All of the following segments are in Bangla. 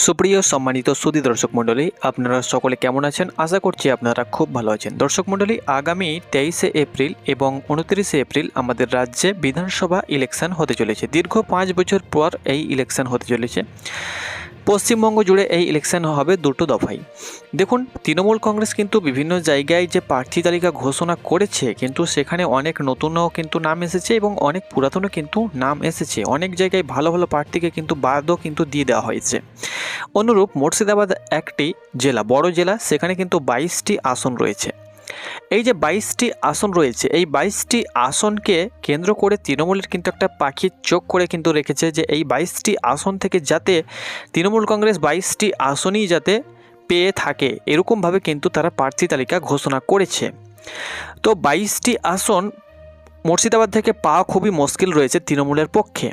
সুপ্রিয় সম্মানিত সুধী দর্শক মণ্ডলী, আপনারা সকলে কেমন আছেন? আশা করছি আপনারা খুব ভালো আছেন। দর্শক মণ্ডলী, আগামী 23শে এপ্রিল এবং 29শে এপ্রিল আমাদের রাজ্যে বিধানসভা ইলেকশন হতে চলেছে। দীর্ঘ 5 বছর পর এই ইলেকশন হতে চলেছে। পশ্চিমবঙ্গ জুড়ে এই ইলেকশন হবে দুটো দফায়। দেখুন, তৃণমূল কংগ্রেস কিন্তু বিভিন্ন জায়গায় যে প্রার্থী তালিকা ঘোষণা করেছে, কিন্তু সেখানে অনেক নতুনও কিন্তু নাম এসেছে এবং অনেক পুরাতনও কিন্তু নাম এসেছে। অনেক জায়গায় ভালো ভালো প্রার্থীকে কিন্তু বাদও কিন্তু দিয়ে দেওয়া হয়েছে। অনুরূপ মুর্শিদাবাদ একটি জেলা, বড় জেলা, সেখানে কিন্তু 22টি আসন রয়েছে। এই যে 22টি আসন রয়েছে, এই 22টি আসনকে কেন্দ্র করে তৃণমূলের কিন্তু একটা পাখির চোখ করে কিন্তু রেখেছে যে এই 22টি আসন থেকে যাতে তৃণমূল কংগ্রেস 22টি আসনই যাতে পেয়ে থাকে, এরকমভাবে কিন্তু তারা প্রার্থী তালিকা ঘোষণা করেছে। তো 22টি আসন মুর্শিদাবাদ থেকে পাওয়া খুবই মুশকিল রয়েছে তৃণমূলের পক্ষে,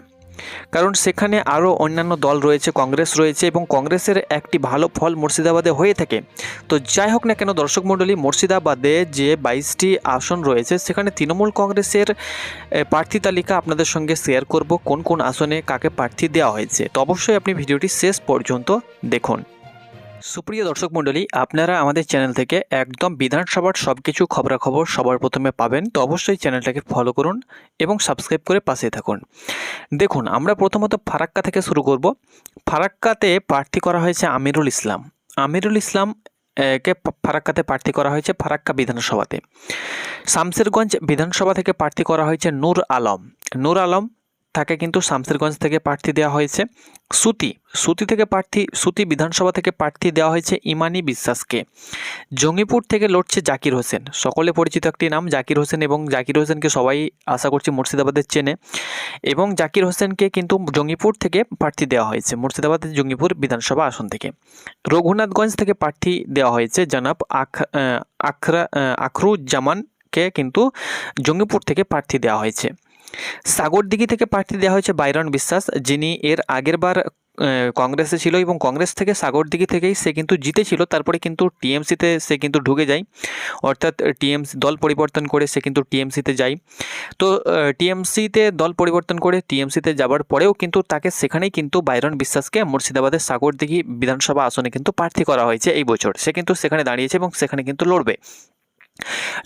কারণ সেখানে আরও অন্যান্য দল রয়েছে, কংগ্রেস রয়েছে এবং কংগ্রেসের একটি ভালো ফল মুর্শিদাবাদে হয়ে থাকে। তো যাই হোক না কেন দর্শক মণ্ডলী, মুর্শিদাবাদে যে 22টি আসন রয়েছে সেখানে তৃণমূল কংগ্রেসের প্রার্থী তালিকা আপনাদের সঙ্গে শেয়ার করব, কোন কোন আসনে কাকে প্রার্থী দেওয়া হয়েছে। তো অবশ্যই আপনি ভিডিওটি শেষ পর্যন্ত দেখুন। সুপ্রিয় দর্শক মণ্ডলী, আপনারা আমাদের চ্যানেল থেকে একদম বিধানসভার সব কিছু খবরাখবর সবার প্রথমে পাবেন। তো অবশ্যই চ্যানেলটাকে ফলো করুন এবং সাবস্ক্রাইব করে পাশে থাকুন। দেখুন, আমরা প্রথমত ফারাক্কা থেকে শুরু করব। ফারাক্কাতে প্রার্থী করা হয়েছে আমিরুল ইসলাম। আমিরুল ইসলাম কে ফারাক্কাতে প্রার্থী করা হয়েছে ফারাক্কা বিধানসভাতে। শামসেরগঞ্জ বিধানসভা থেকে প্রার্থী করা হয়েছে নূর আলম। নূর আলম তাকে কিন্তু শামসেরগঞ্জ থেকে প্রার্থী দেওয়া হয়েছে। সুতি বিধানসভা থেকে প্রার্থী দেওয়া হয়েছে ইমানি বিশ্বাসকে। জঙ্গিপুর থেকে লড়ছে জাকির হোসেন, সকলে পরিচিত একটি নাম জাকির হোসেন, এবং জাকির হোসেনকে সবাই আশা করছি মুর্শিদাবাদের চেনে, এবং জাকির হোসেনকে কিন্তু জঙ্গিপুর থেকে প্রার্থী দেওয়া হয়েছে, মুর্শিদাবাদের জঙ্গিপুর বিধানসভা আসন থেকে। রঘুনাথগঞ্জ থেকে প্রার্থী দেওয়া হয়েছে জনাব আখরুজ্জামানকে কিন্তু জঙ্গিপুর থেকে প্রার্থী দেওয়া হয়েছে। সাগরদিঘি থেকে প্রার্থী দেওয়া হয়েছে বাইরন বিশ্বাস, যিনি এর আগের বার কংগ্রেসে ছিল এবং কংগ্রেস থেকে সাগরদিঘি থেকেই সে কিন্তু জিতেছিল, তারপরে কিন্তু টিএমসিতে সে কিন্তু ঢুকে যায়, অর্থাৎ টিএমসি দল পরিবর্তন করে সে কিন্তু টিএমসিতে যায়। তো টিএমসিতে দল পরিবর্তন করে টিএমসিতে যাওয়ার পরেও কিন্তু তাকে সেখানেই কিন্তু বাইরন বিশ্বাসকে মুর্শিদাবাদের সাগরদিঘি বিধানসভা আসনে কিন্তু প্রার্থী করা হয়েছে এই বছর। সে কিন্তু সেখানে দাঁড়িয়েছে এবং সেখানে কিন্তু লড়বে।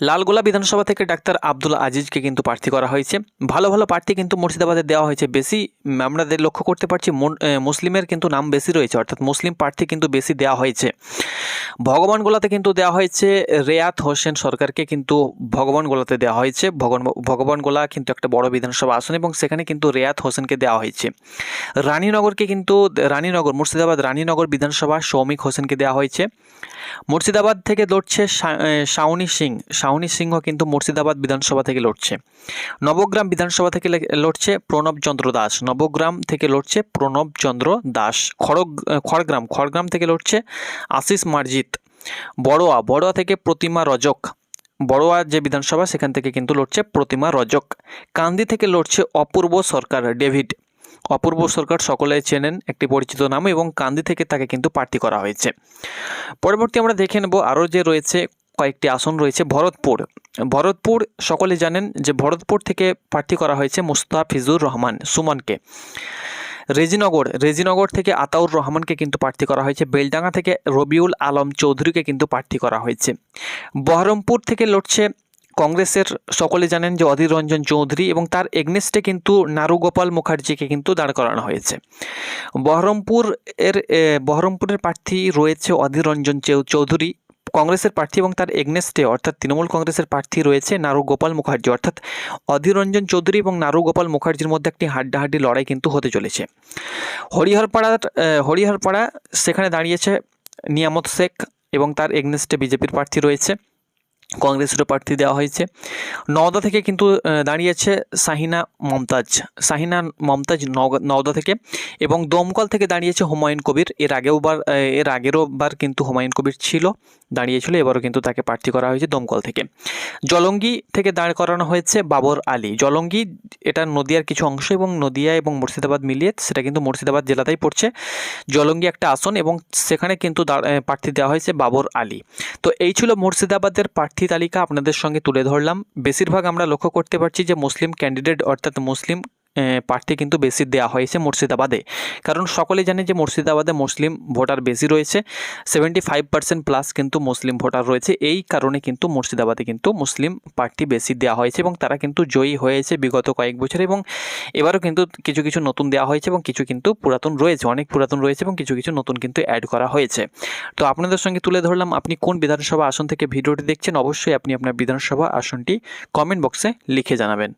লালগোলা বিধানসভা থেকে ডাক্তার আব্দুল আজিজকে কিন্তু প্রার্থী করা হয়েছে। ভালো ভালো প্রার্থী কিন্তু মুর্শিদাবাদে দেওয়া হয়েছে। বেশি আমরা লক্ষ্য করতে পারছি মুসলিমের কিন্তু নাম বেশি রয়েছে, অর্থাৎ মুসলিম প্রার্থী কিন্তু বেশি দেওয়া হয়েছে। ভগবানগোলাতে কিন্তু দেওয়া হয়েছে রেয়াত হোসেন সরকারকে, কিন্তু ভগবানগোলাতে দেওয়া হয়েছে। ভগবানগোলা কিন্তু একটা বড় বিধানসভা আসন এবং সেখানে কিন্তু রেয়াত হোসেনকে দেওয়া হয়েছে। মুর্শিদাবাদ রানীনগর বিধানসভা সৌমিক হোসেনকে দেওয়া হয়েছে। মুর্শিদাবাদ থেকে লড়ছে শাওনি সিংহ কিন্তু মুর্শিদাবাদ বিধানসভা থেকে লড়ছে। নবগ্রাম বিধানসভা থেকে লড়ছে প্রণব চন্দ্র দাস। খড়গ্রাম থেকে লড়ছে আশিস মার্জিত। বড়োয়া থেকে প্রতিমা রজক, বড়োয়া যে বিধানসভা সেখান থেকে কিন্তু লড়ছে প্রতিমা রজক। কান্দি থেকে লড়ছে অপূর্ব সরকার ডেভিড। অপূর্ব সরকার সকলে চেনেন, একটি পরিচিত নাম, এবং কান্দি থেকে তাকে কিন্তু প্রার্থী করা হয়েছে। পরবর্তী আমরা দেখে নেব আরও যে রয়েছে কয়েকটি আসন রয়েছে। ভরতপুর সকলে জানেন যে ভরতপুর থেকে প্রার্থী করা হয়েছে মুস্তাফিজুর রহমান সুমনকে। রেজিনগর থেকে আতাউর রহমানকে কিন্তু প্রার্থী করা হয়েছে। বেলডাঙ্গা থেকে রবিউল আলম চৌধুরীকে কিন্তু প্রার্থী করা হয়েছে। বহরমপুর থেকে লড়ছে কংগ্রেসের, সকলে জানেন যে অধীর রঞ্জন চৌধুরী, এবং তার এগনেস্টে কিন্তু নারুগোপাল মুখার্জিকে কিন্তু দাঁড় করানো হয়েছে। বহরমপুরের প্রার্থী রয়েছে অধীর রঞ্জন চৌধুরী কংগ্রেসের প্রার্থী, এবং তার এগনেস্টে অর্থাৎ তৃণমূল কংগ্রেসের প্রার্থী রয়েছে নারুগোপাল মুখার্জি, অর্থাৎ অধীর রঞ্জন চৌধুরী এবং নারুগোপাল মুখার্জির মধ্যে একটি হাড্ডাহাড্ডি লড়াই কিন্তু হতে চলেছে। হরিহরপাড়া সেখানে দাঁড়িয়েছে নিয়ামত শেখ এবং তার এগনেস্টে বিজেপির প্রার্থী রয়েছে, কংগ্রেসেরও প্রার্থী দেওয়া হয়েছে। নওদা থেকে কিন্তু দাঁড়িয়েছে শাহিনা মমতাজ নওদা থেকে, এবং দমকল থেকে দাঁড়িয়েছে হুমায়ুন কবির। এর আগেরও বার কিন্তু হুমায়ুন কবির দাঁড়িয়েছিল, এবারও কিন্তু তাকে প্রার্থী করা হয়েছে দমকল থেকে। জলঙ্গি থেকে দাঁড় করানো হয়েছে বাবর আলী। জলঙ্গি এটা নদিয়ার কিছু অংশ, এবং নদিয়া এবং মুর্শিদাবাদ মিলিয়ে সেটা কিন্তু মুর্শিদাবাদ জেলাতেই পড়ছে। জলঙ্গি একটা আসন এবং সেখানে কিন্তু প্রার্থী দেওয়া হয়েছে বাবর আলী। তো এই ছিল মুর্শিদাবাদের প্রার্থী তালিকা, আপনাদের সঙ্গে তুলে ধরলাম। বেশিরভাগ আমরা লক্ষ্য করতে পারছি যে মুসলিম ক্যান্ডিডেট, অর্থাৎ মুসলিম প্রার্থী কিন্তু বেশি দেওয়া হয়েছে মুর্শিদাবাদে। কারণ সকলে জানে যে মুর্শিদাবাদে মুসলিম ভোটার বেশি রয়েছে, 75% প্লাস কিন্তু মুসলিম ভোটার রয়েছে। এই কারণে কিন্তু মুর্শিদাবাদে কিন্তু মুসলিম প্রার্থী বেশি দেওয়া হয়েছে এবং তারা কিন্তু জয়ী হয়েছে বিগত কয়েক বছর, এবং এবারও কিন্তু কিছু কিছু নতুন দেওয়া হয়েছে এবং কিছু কিন্তু পুরাতন রয়েছে, অনেক পুরাতন রয়েছে এবং কিছু কিছু নতুন কিন্তু অ্যাড করা হয়েছে। তো আপনাদের সঙ্গে তুলে ধরলাম। আপনি কোন বিধানসভা আসন থেকে ভিডিওটি দেখছেন, অবশ্যই আপনি আপনার বিধানসভা আসনটি কমেন্ট বক্সে লিখে জানাবেন।